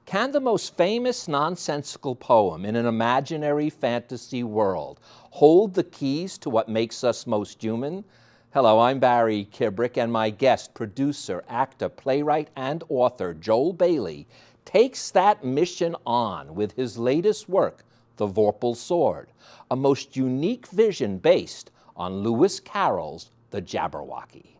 Can the most famous nonsensical poem in an imaginary fantasy world hold the keys to what makes us most human? Hello, I'm Barry Kibrick, and my guest, producer, actor, playwright, and author Joel Bailey takes that mission on with his latest work, The Vorpal Sword, a most unique vision based on Lewis Carroll's The Jabberwocky.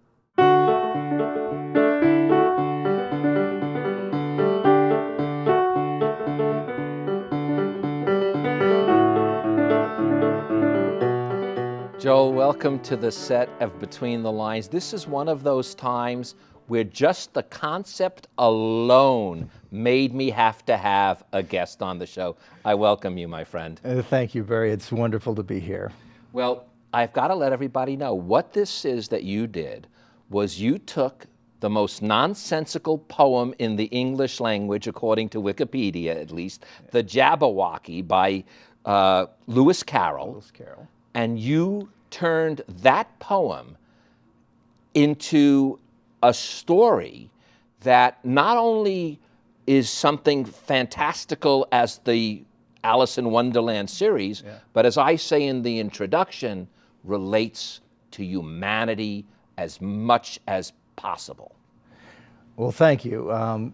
Joel, welcome to the set of Between the Lines. This is one of those times where just the concept alone made me have to have a guest on the show. I welcome you, my friend. Thank you, Barry. It's wonderful to be here. Well, I've got to let everybody know what this is that you did was you took the most nonsensical poem in the English language, according to Wikipedia at least, The Jabberwocky by Lewis Carroll. And you turned that poem into a story that not only is something fantastical as the Alice in Wonderland series, but as I say in the introduction, relates to humanity as much as possible. Well, thank you.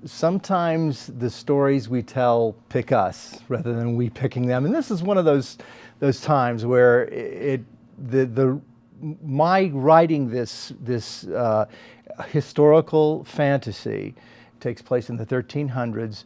Sometimes the stories we tell pick us rather than we picking them, and this is one of those times where my writing this historical fantasy takes place in the 1300s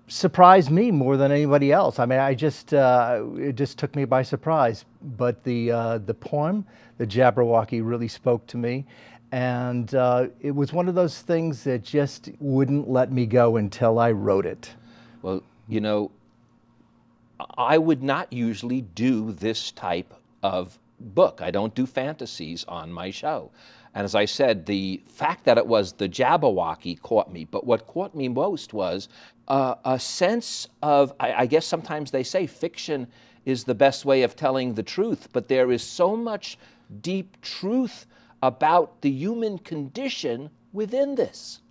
surprised me more than anybody else. I mean, it just took me by surprise. But the poem, The Jabberwocky, really spoke to me. And it was one of those things that just wouldn't let me go until I wrote it. Well, you know, I would not usually do this type of book. I don't do fantasies on my show. And as I said, the fact that it was The Jabberwocky caught me. But what caught me most was a sense of, I guess sometimes they say fiction is the best way of telling the truth, but there is so much deep truth about the human condition within this.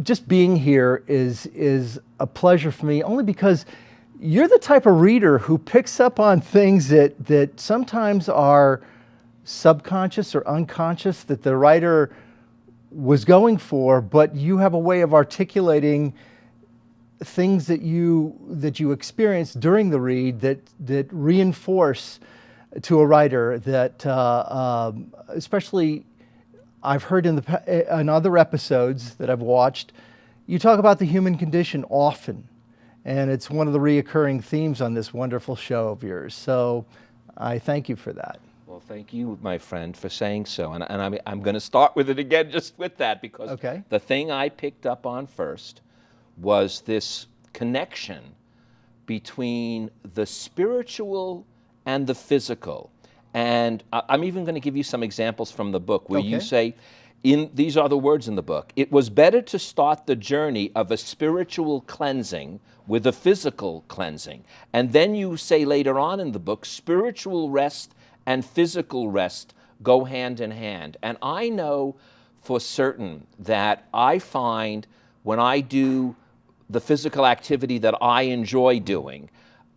Just being here is a pleasure for me, only because you're the type of reader who picks up on things that sometimes are subconscious or unconscious that the writer was going for, but you have a way of articulating things that you experience during the read that reinforce to a writer that especially I've heard in other episodes that I've watched, you talk about the human condition often, and it's one of the reoccurring themes on this wonderful show of yours. So I thank you for that. Well, thank you, my friend, for saying so. And I'm going to start with it again just with that, because the thing I picked up on first was this connection between the spiritual and the physical. And I'm even going to give you some examples from the book where you say, these are the words in the book: it was better to start the journey of a spiritual cleansing with a physical cleansing. And then you say later on in the book, spiritual rest and physical rest go hand in hand. And I know for certain that I find when I do the physical activity that I enjoy doing,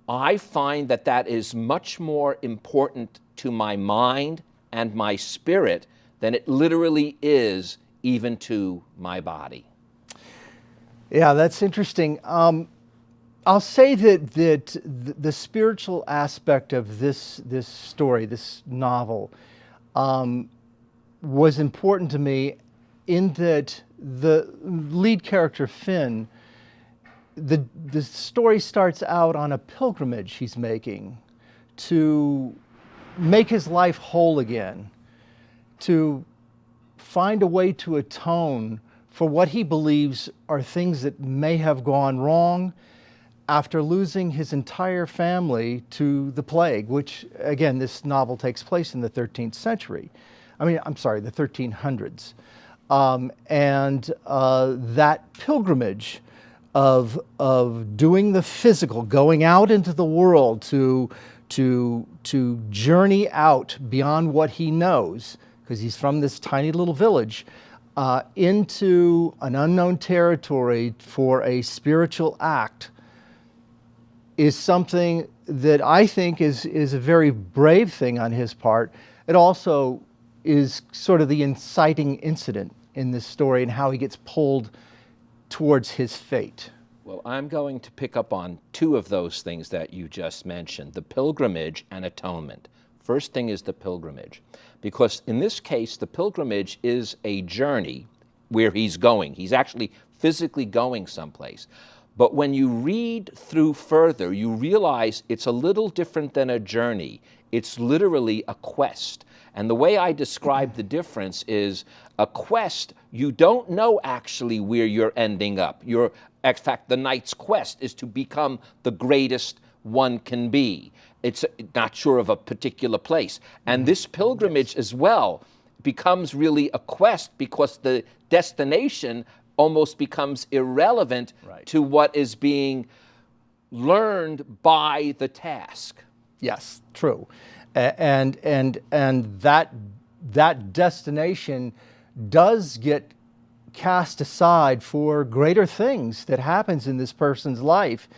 I find that that is much more important to my mind and my spirit than it literally is even to my body. Yeah, that's interesting. I'll say that the spiritual aspect of this story, this novel, was important to me in that the lead character, Finn, the story starts out on a pilgrimage he's making to make his life whole again, to find a way to atone for what he believes are things that may have gone wrong after losing his entire family to the plague, which, again, this novel takes place in the 13th century. The 1300s. And that pilgrimage of doing the physical, going out into the world to journey out beyond what he knows, because he's from this tiny little village, into an unknown territory for a spiritual act is something that I think is a very brave thing on his part. It also is sort of the inciting incident in this story and how he gets pulled towards his fate. Well, I'm going to pick up on two of those things that you just mentioned, the pilgrimage and atonement. First thing is the pilgrimage, because in this case, the pilgrimage is a journey where he's going. He's actually physically going someplace. But when you read through further, you realize it's a little different than a journey. It's literally a quest. And the way I describe the difference is a quest, you don't know actually where you're ending up. In fact, the knight's quest is to become the greatest one can be. It's not sure of a particular place. And this pilgrimage as well becomes really a quest because the destination almost becomes irrelevant to what is being learned by the task. Yes, true. And that destination does get cast aside for greater things that happens in this person's life,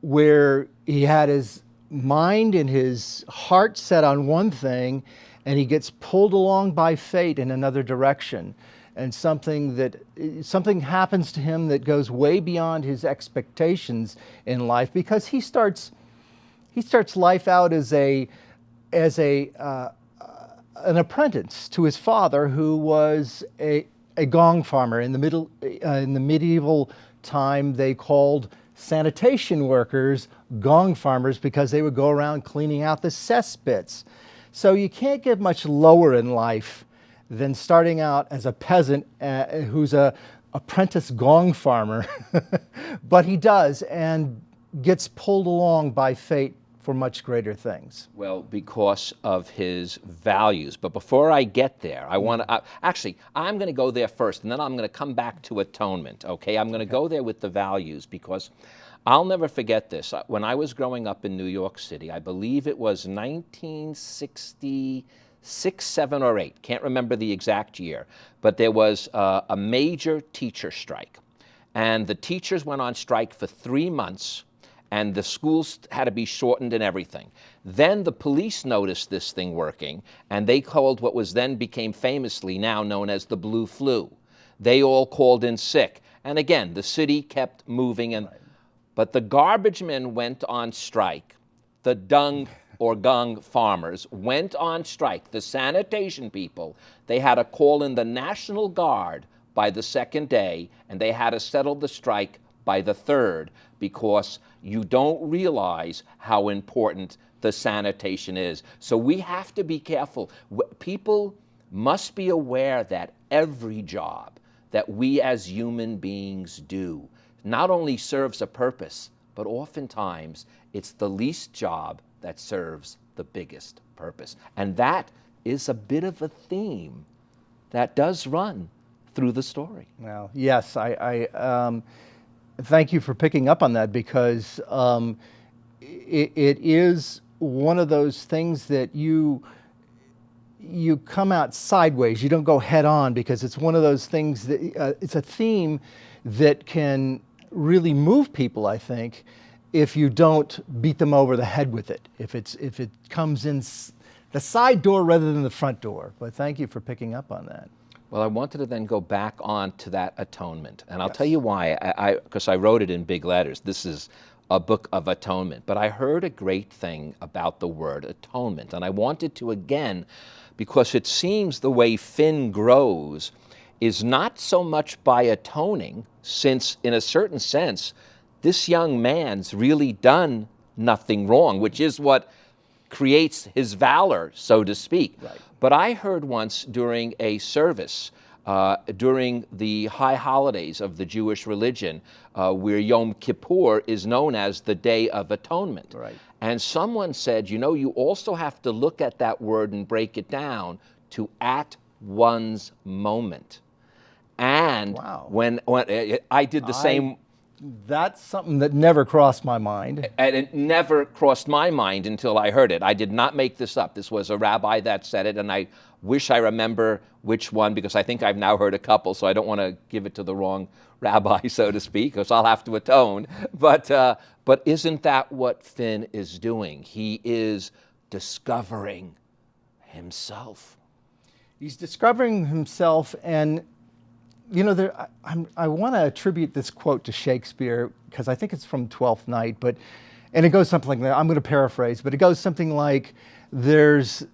where he had his mind and his heart set on one thing, and he gets pulled along by fate in another direction. And something happens to him that goes way beyond his expectations in life, because he starts life out as an apprentice to his father, who was a gong farmer. In the medieval time, they called sanitation workers gong farmers because they would go around cleaning out the cesspits. So you can't get much lower in life than starting out as a peasant who's a apprentice gong farmer. But he does, and gets pulled along by fate for much greater things. Well, because of his values. But before I get there, I want to, I'm going to go there first, and then I'm going to come back to atonement, okay? I'm going to go there with the values, because I'll never forget this. When I was growing up in New York City, I believe it was 1966, 7, or 8, can't remember the exact year, but there was a major teacher strike. And the teachers went on strike for 3 months, and the schools had to be shortened and everything. Then the police noticed this thing working, and they called what was then became famously now known as the blue flu. They all called in sick. And again, the city kept moving, but the garbage men went on strike. The dung or gong farmers went on strike. The sanitation people, they had to call in the National Guard by the second day, and they had to settle the strike by the third, because you don't realize how important the sanitation is. So we have to be careful. People must be aware that every job that we as human beings do not only serves a purpose, but oftentimes it's the least job that serves the biggest purpose. And that is a bit of a theme that does run through the story. Well, yes, I thank you for picking up on that, because it is one of those things that you come out sideways. You don't go head on, because it's one of those things that it's a theme that can really move people, I think, if you don't beat them over the head with it. If it comes in the side door rather than the front door. But thank you for picking up on that. Well, I wanted to then go back on to that atonement. And I'll tell you why, because I wrote it in big letters. This is a book of atonement. But I heard a great thing about the word atonement. And I wanted to, again, because it seems the way Finn grows is not so much by atoning, since in a certain sense, this young man's really done nothing wrong, which is what creates his valor, so to speak. Right. But I heard once during a service, during the high holidays of the Jewish religion, where Yom Kippur is known as the Day of Atonement. Right. And someone said, you know, you also have to look at that word and break it down to at one's moment. And when I did the same. That's something that never crossed my mind. And it never crossed my mind until I heard it. I did not make this up. This was a rabbi that said it, and I wish I remember which one, because I think I've now heard a couple, so I don't want to give it to the wrong rabbi, so to speak, because I'll have to atone. But isn't that what Finn is doing? He is discovering himself. He's discovering himself, and you know, I want to attribute this quote to Shakespeare because I think it's from Twelfth Night, and it goes something like that. I'm going to paraphrase, but it goes something like, there's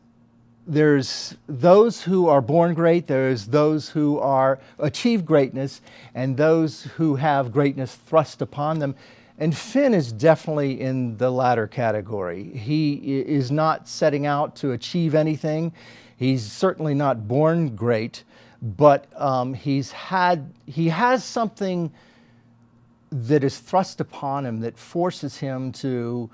those who are born great, there's those who achieve greatness, and those who have greatness thrust upon them. And Finn is definitely in the latter category. He is not setting out to achieve anything. He's certainly not born great, but he has something that is thrust upon him that forces him to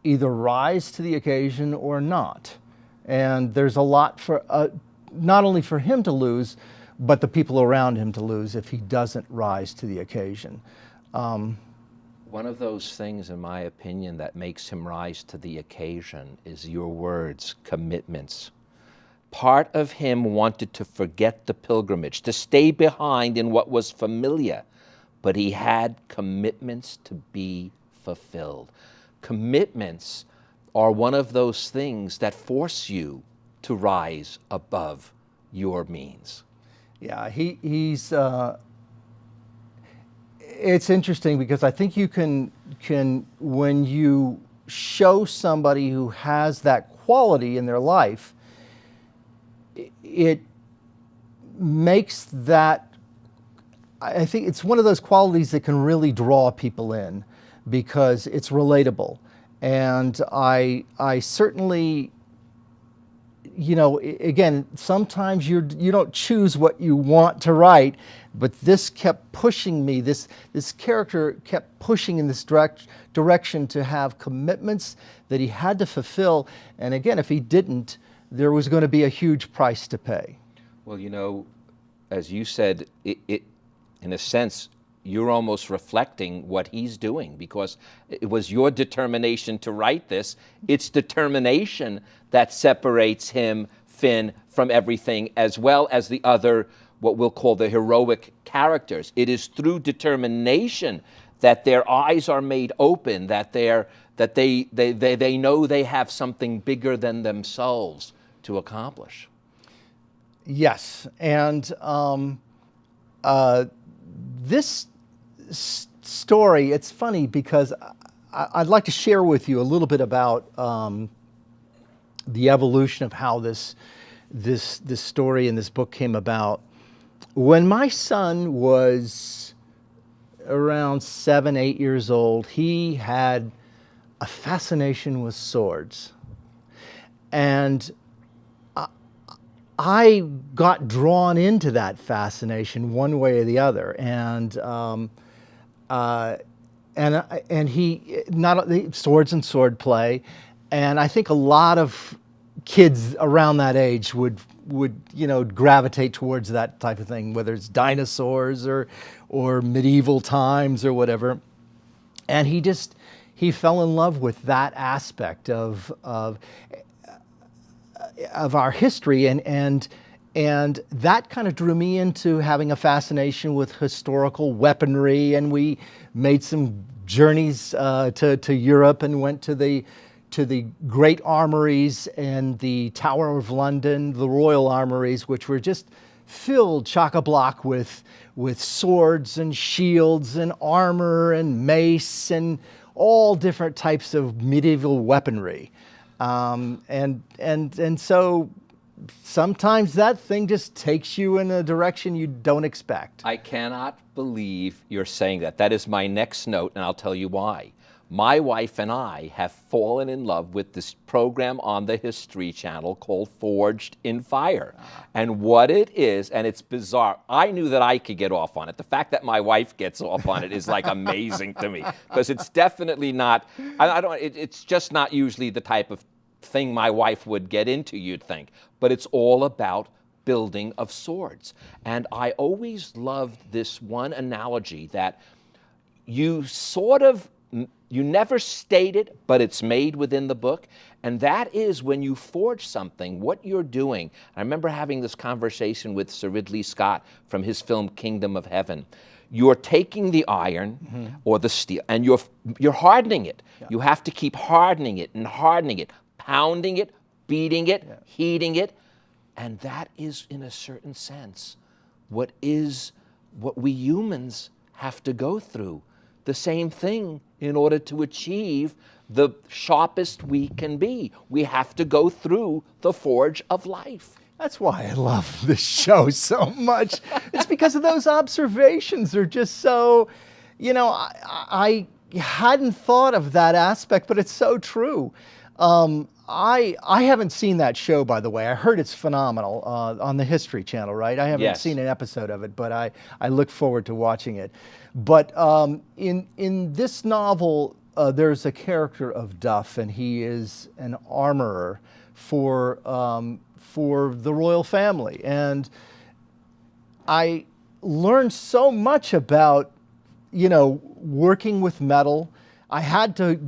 either rise to the occasion or not. And there's a lot for not only for him to lose, but the people around him to lose if he doesn't rise to the occasion. One of those things, in my opinion, that makes him rise to the occasion is your words, commitments. Part of him wanted to forget the pilgrimage, to stay behind in what was familiar, but he had commitments to be fulfilled. Commitments are one of those things that force you to rise above your means. Yeah, he's. It's interesting because I think you can when you show somebody who has that quality in their life, it makes that. I think it's one of those qualities that can really draw people in because it's relatable. And I certainly, you know, again, sometimes you don't choose what you want to write, but this kept pushing me. This character kept pushing in this direction to have commitments that he had to fulfill. And again, if he didn't, there was going to be a huge price to pay. Well, you know, as you said, it in a sense, you're almost reflecting what he's doing, because it was your determination to write this. It's determination that separates him, Finn, from everything, as well as the other, what we'll call the heroic characters. It is through determination that their eyes are made open, that they know they have something bigger than themselves to accomplish. Yes, and this story, it's funny because I'd like to share with you a little bit about the evolution of how this story and this book came about. When my son was around 7, 8 years old, he had a fascination with swords. And I got drawn into that fascination one way or the other, and he not swords and sword play, and I think a lot of kids around that age would gravitate towards that type of thing, whether it's dinosaurs or medieval times or whatever, and he fell in love with that aspect of our history, and that kind of drew me into having a fascination with historical weaponry, and we made some journeys to Europe and went to the great armories and the Tower of London, the Royal Armories, which were just filled chock-a-block with swords and shields and armor and mace and all different types of medieval weaponry. And so sometimes that thing just takes you in a direction you don't expect. I cannot believe you're saying that. That is my next note, and I'll tell you why. My wife and I have fallen in love with this program on the History Channel called Forged in Fire. And what it is, and it's bizarre, I knew that I could get off on it. The fact that my wife gets off on it is like amazing to me, because it's definitely not, it's just not usually the type of thing my wife would get into, you'd think. But it's all about building of swords. And I always loved this one analogy that you sort of you never state it, but it's made within the book. And that is when you forge something, what you're doing. I remember having this conversation with Sir Ridley Scott from his film Kingdom of Heaven. You're taking the iron or the steel and you're hardening it. Yeah. You have to keep hardening it and hardening it, pounding it, beating it, heating it. And that is, in a certain sense, what we humans have to go through. The same thing in order to achieve the sharpest we can be. We have to go through the forge of life. That's why I love this show so much. It's because of those observations. They're just so, I hadn't thought of that aspect, but it's so true. I haven't seen that show, by the way. I heard it's phenomenal on the History Channel, right? I haven't seen an episode of it, but I look forward to watching it. But in this novel, there's a character of Duff, and he is an armorer for the royal family. And I learned so much about, working with metal. I had to,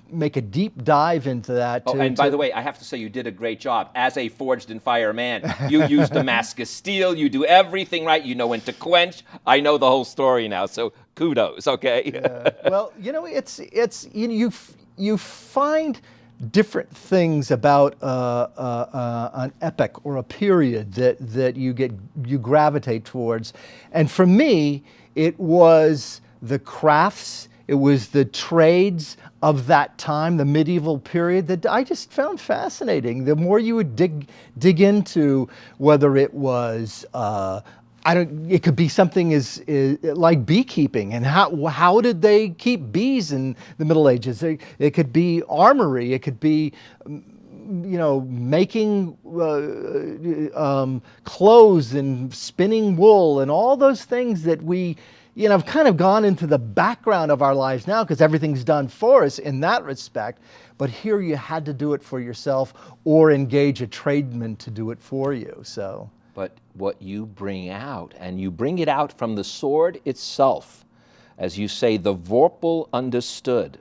make a deep dive into that. By the way, I have to say you did a great job. As a forged in fire man, you use Damascus steel, you do everything right, you know when to quench. I know the whole story now, so kudos, okay? Well, it's you find different things about an epic or a period that you gravitate towards. And for me, it was the crafts, it was the trades of that time, the medieval period, that I just found fascinating. The more you would dig into, whether it was it could be something as like beekeeping, and how did they keep bees in the Middle Ages? It could be armory. It could be making clothes and spinning wool and all those things that we have kind of gone into the background of our lives now because everything's done for us in that respect. But here you had to do it for yourself or engage a tradesman to do it for you. So. But what you bring out, and you bring it out from the sword itself, as you say, the Vorpal understood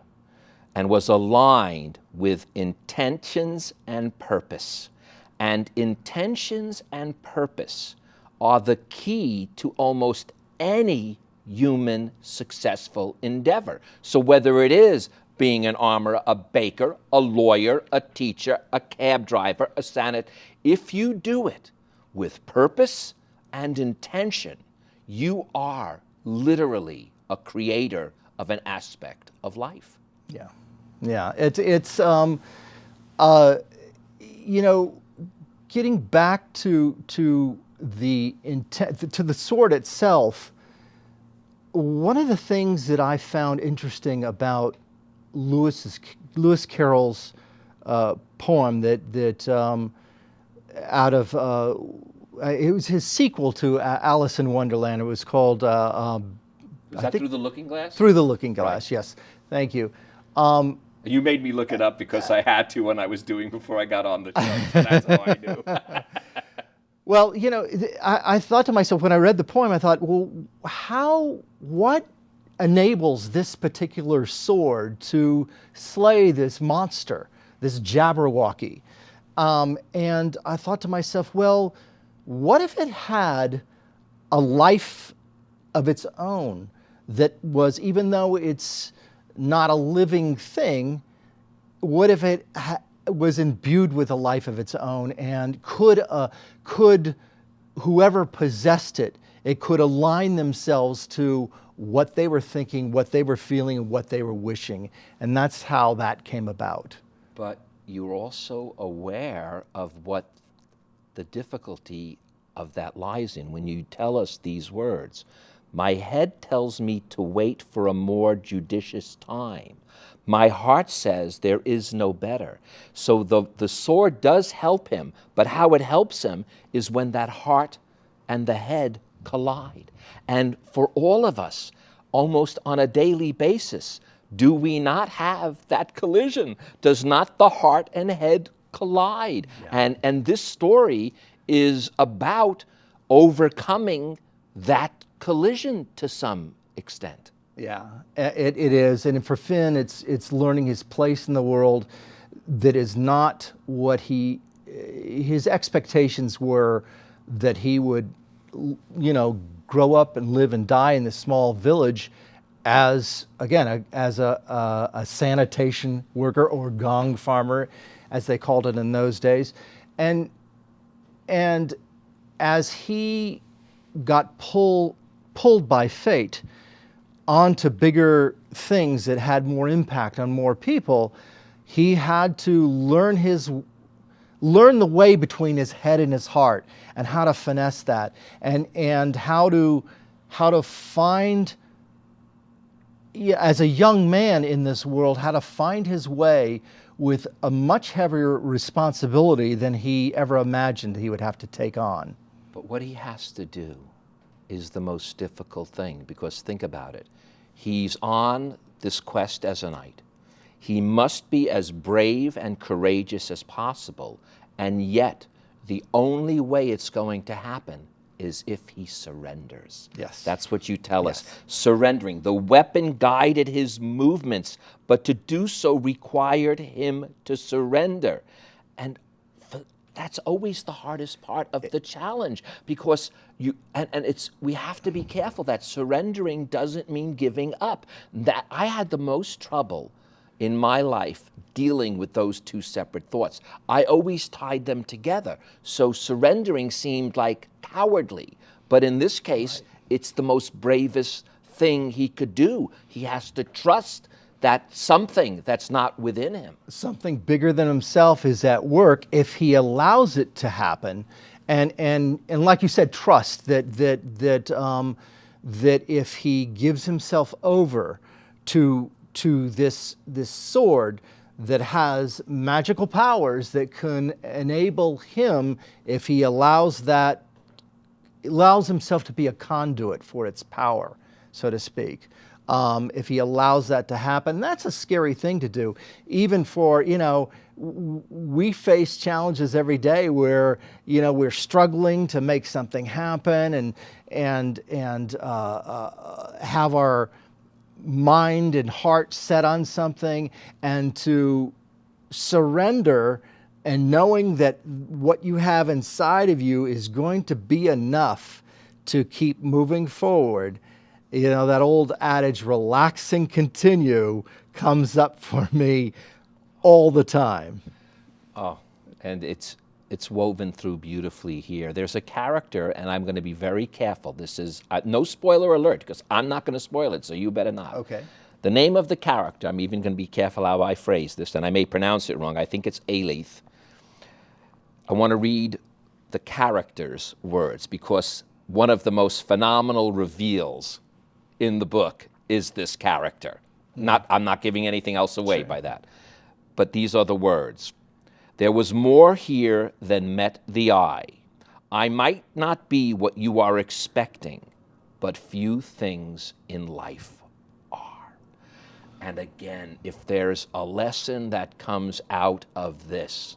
and was aligned with intentions and purpose. And intentions and purpose are the key to almost any human successful endeavor. So whether it is being an armorer, a baker, a lawyer, a teacher, a cab driver, a senator, if you do it with purpose and intention, you are literally a creator of an aspect of life. Yeah. It's getting back to the intent, to the sword itself. One of the things that I found interesting about Lewis Carroll's poem that out of it was his sequel to Alice in Wonderland. It was called Is that Through the Looking Glass? Through the Looking Glass, right. Yes. Thank you. You made me look it up because I had to when I was doing before I got on the show. So that's how I knew. Well, I thought to myself when I read the poem, I thought, well, what enables this particular sword to slay this monster, this Jabberwocky? And I thought to myself, well, what if it had a life of its own that was, even though it's not a living thing, what if it was imbued with a life of its own, and could whoever possessed it, it could align themselves to what they were thinking, what they were feeling, and what they were wishing. And that's how that came about. But you're also aware of what the difficulty of that lies in when you tell us these words. My head tells me to wait for a more judicious time. My heart says there is no better. So the sword does help him, but how it helps him is when that heart and the head collide. And for all of us, almost on a daily basis, do we not have that collision? Does not the heart and head collide? Yeah. And this story is about overcoming that collision to some extent. Yeah, it is. And for Finn, it's learning his place in the world that is not what his expectations were, that he would, grow up and live and die in this small village as, again, as a sanitation worker or gong farmer, as they called it in those days. And as he got pulled by fate onto bigger things that had more impact on more people, he had to learn the way between his head and his heart, and how to finesse that, and how to find, as a young man in this world, how to find his way with a much heavier responsibility than he ever imagined he would have to take on. But what he has to do is the most difficult thing, because think about it. He's on this quest as a knight. He must be as brave and courageous as possible, and yet the only way it's going to happen is if he surrenders. Yes. That's what you tell us. Surrendering. The weapon guided his movements, but to do so required him to surrender. And that's always the hardest part of the challenge, because we have to be careful that surrendering doesn't mean giving up. That I had the most trouble in my life dealing with those two separate thoughts. I always tied them together. So surrendering seemed like cowardly, but in this case, it's the most bravest thing he could do. He has to trust that something that's not within him, something bigger than himself, is at work if he allows it to happen, and like you said, trust that if he gives himself over to this sword that has magical powers that can enable him, if he allows himself to be a conduit for its power, so to speak. If he allows that to happen, that's a scary thing to do. Even for, we face challenges every day where, we're struggling to make something happen and have our mind and heart set on something, and to surrender, and knowing that what you have inside of you is going to be enough to keep moving forward. That old adage, relax and continue, comes up for me all the time. Oh, and it's woven through beautifully here. There's a character, and I'm going to be very careful. This is no spoiler alert, because I'm not going to spoil it, so you better not. Okay. The name of the character, I'm even going to be careful how I phrase this, and I may pronounce it wrong. I think it's Aelith. I want to read the character's words, because one of the most phenomenal reveals in the book is this character. I'm not giving anything else away by that. But these are the words. There was more here than met the eye. I might not be what you are expecting, but few things in life are. And again, if there's a lesson that comes out of this,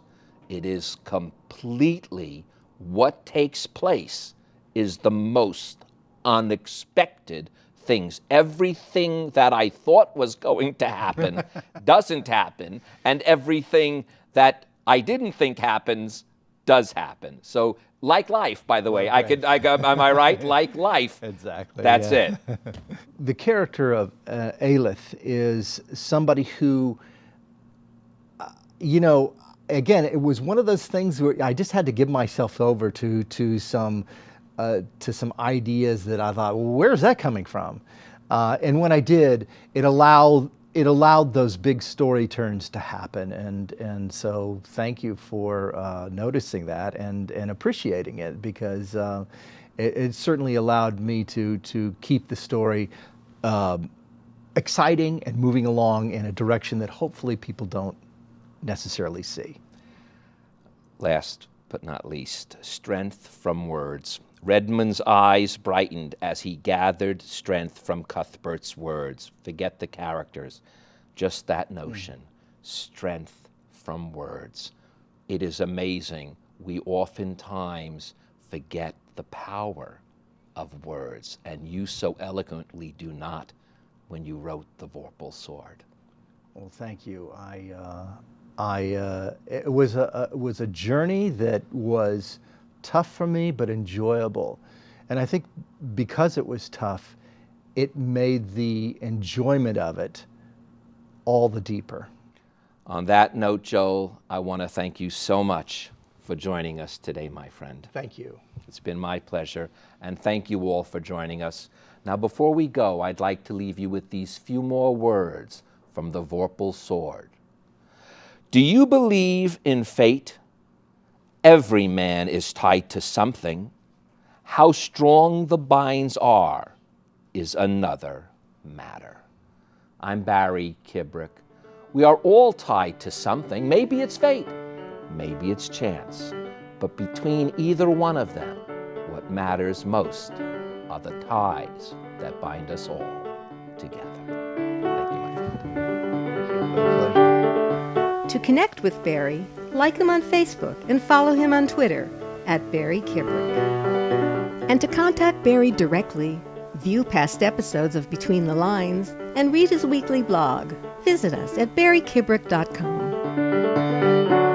it is completely what takes place is the most unexpected things. Everything that I thought was going to happen doesn't happen, and everything that I didn't think happens does happen. So, like life, by the way, am I right? Like life. Exactly. That's it. The character of Aelith is somebody who, again, it was one of those things where I just had to give myself over to some ideas that I thought, well, where's that coming from? And when I did, it allowed those big story turns to happen. And so thank you for noticing that and appreciating it, because it certainly allowed me to keep the story exciting and moving along in a direction that hopefully people don't necessarily see. Last but not least, strength from words. Redmond's eyes brightened as he gathered strength from Cuthbert's words. Forget the characters, just that notion. Strength from words. It is amazing. We oftentimes forget the power of words, and you so eloquently do not when you wrote The Vorpal Sword? Well, thank you. It was a journey that was tough for me, but enjoyable. And I think because it was tough, it made the enjoyment of it all the deeper. On that note, Joel, I want to thank you so much for joining us today, my friend. Thank you. It's been my pleasure, and thank you all for joining us. Now, before we go, I'd like to leave you with these few more words from the Vorpal Sword. Do you believe in fate? Every man is tied to something. How strong the binds are is another matter. I'm Barry Kibrick. We are all tied to something. Maybe it's fate, maybe it's chance. But between either one of them, what matters most are the ties that bind us all together. Thank you, my friend. To connect with Barry, like him on Facebook and follow him on Twitter @Barry Kibrick. And to contact Barry directly, view past episodes of Between the Lines, and read his weekly blog, visit us at barrykibrick.com.